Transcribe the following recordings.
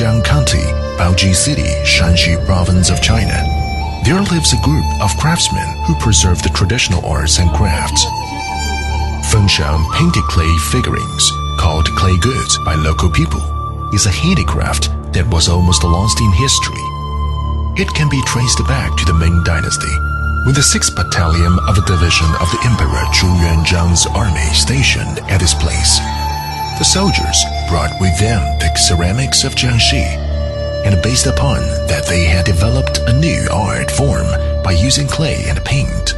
Fengxiang County, Baoji City, Shanxi Province of China. There lives a group of craftsmen who preserve the traditional arts and crafts. Fengxiang painted clay figurines, called clay goods by local people, is a handicraft that was almost lost in history. It can be traced back to the Ming Dynasty, with the 6th Battalion of a division of the Emperor Zhu Yuanzhang's army stationed at this place. The soldiers brought with them the ceramics of Jiangxi, and based upon that they had developed a new art form by using clay and paint.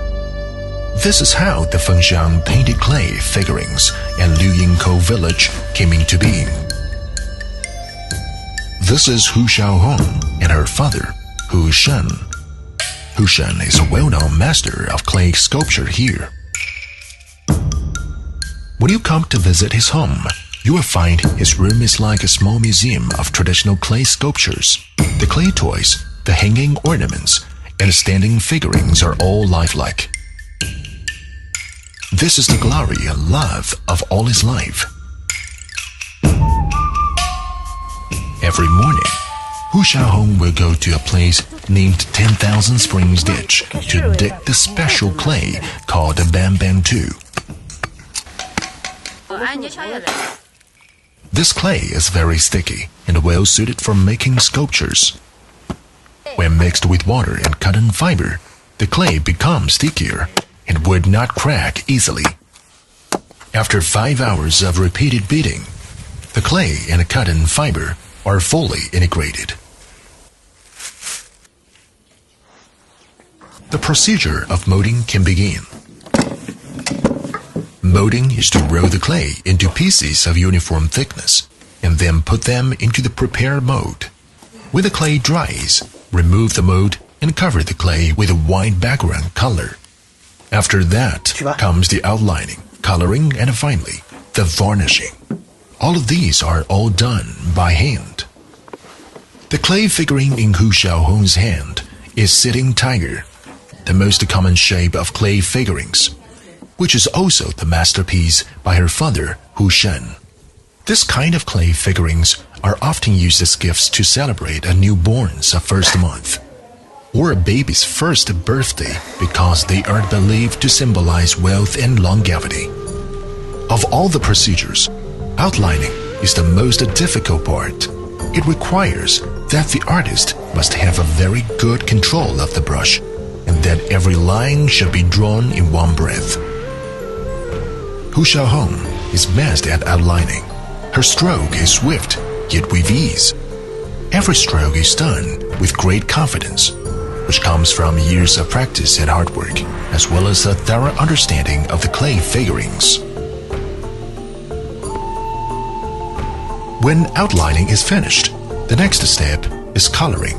This is how the Fengxiang painted clay figurines and Luyingkou village came into being. This is Hu Xiaohong and her father, Hu Shen. Hu Shen is a well-known master of clay sculpture here. When you come to visit his home, you will find his room is like a small museum of traditional clay sculptures. The clay toys, the hanging ornaments, and the standing figurines are all lifelike. This is the glory and love of all his life. Every morning, Hu Xiaohong will go to a place named 10,000 Springs Ditch to dig the special clay called the Bambantu. This clay is very sticky and well suited for making sculptures. When mixed with water and cotton fiber, the clay becomes stickier and would not crack easily. After 5 hours of repeated beating, the clay and the cotton fiber are fully integrated. The procedure of molding can begin. Molding is to roll the clay into pieces of uniform thickness and then put them into the prepared mold. When the clay dries, remove the mold and cover the clay with a white background color. After that comes the outlining, coloring, and finally, the varnishing. All of these are all done by hand. The clay figurine in Hu Xiaohong's hand is Sitting Tiger, the most common shape of clay figurines, which is also the masterpiece by her father, Hu Shen. This kind of clay figurines are often used as gifts to celebrate a newborn's first month, or a baby's first birthday, because they are believed to symbolize wealth and longevity. Of all the procedures, outlining is the most difficult part. It requires that the artist must have a very good control of the brush, and that every line should be drawn in one breath. Hu Xiaohong is best at outlining. Her stroke is swift, yet with ease. Every stroke is done with great confidence, which comes from years of practice and hard work, as well as a thorough understanding of the clay figurines. When outlining is finished, the next step is coloring.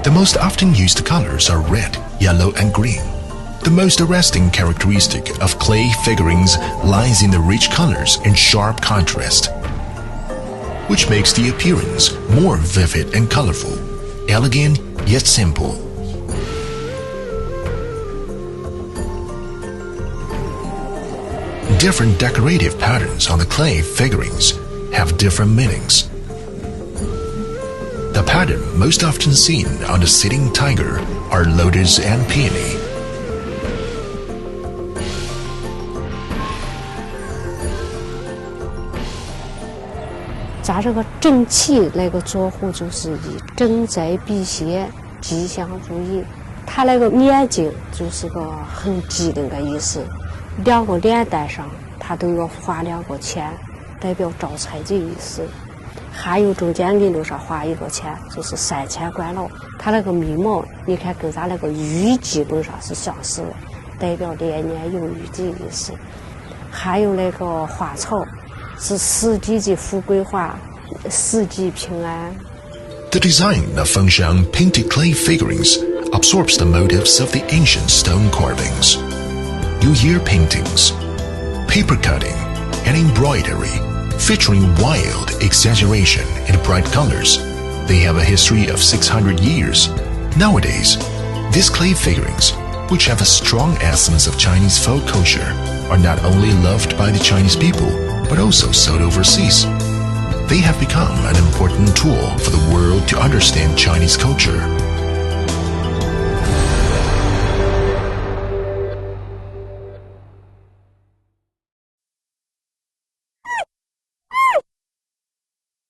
The most often used colors are red, yellow, and green. The most arresting characteristic of clay figurines lies in the rich colors and sharp contrast, which makes the appearance more vivid and colorful, elegant yet simple. Different decorative patterns on the clay figurines have different meanings. The pattern most often seen on the Sitting Tiger are lotus and peony. 咱这个正气那个作户就是以正财辟邪、吉祥如意。它那个眼睛就是个很吉的个意思，两个脸蛋上它都要画两个钱，代表招财的意思。还有中间额头上画一个钱，就是三千官老。它那个眉毛，你看跟咱那个玉基本上是相似的，代表连年有余的意思。还有那个花草。 是四季的富贵花，四季平安。The design of Fengxiang painted clay figurines absorbs the motifs of the ancient stone carvings, New Year paintings, paper cutting, and embroidery, featuring wild exaggeration and bright colors. They have a history of 600 years. Nowadays, these clay figurines, which have a strong essence of Chinese folk culture, are not only loved by the Chinese people, but also sold overseas. They have become an important tool for the world to understand Chinese culture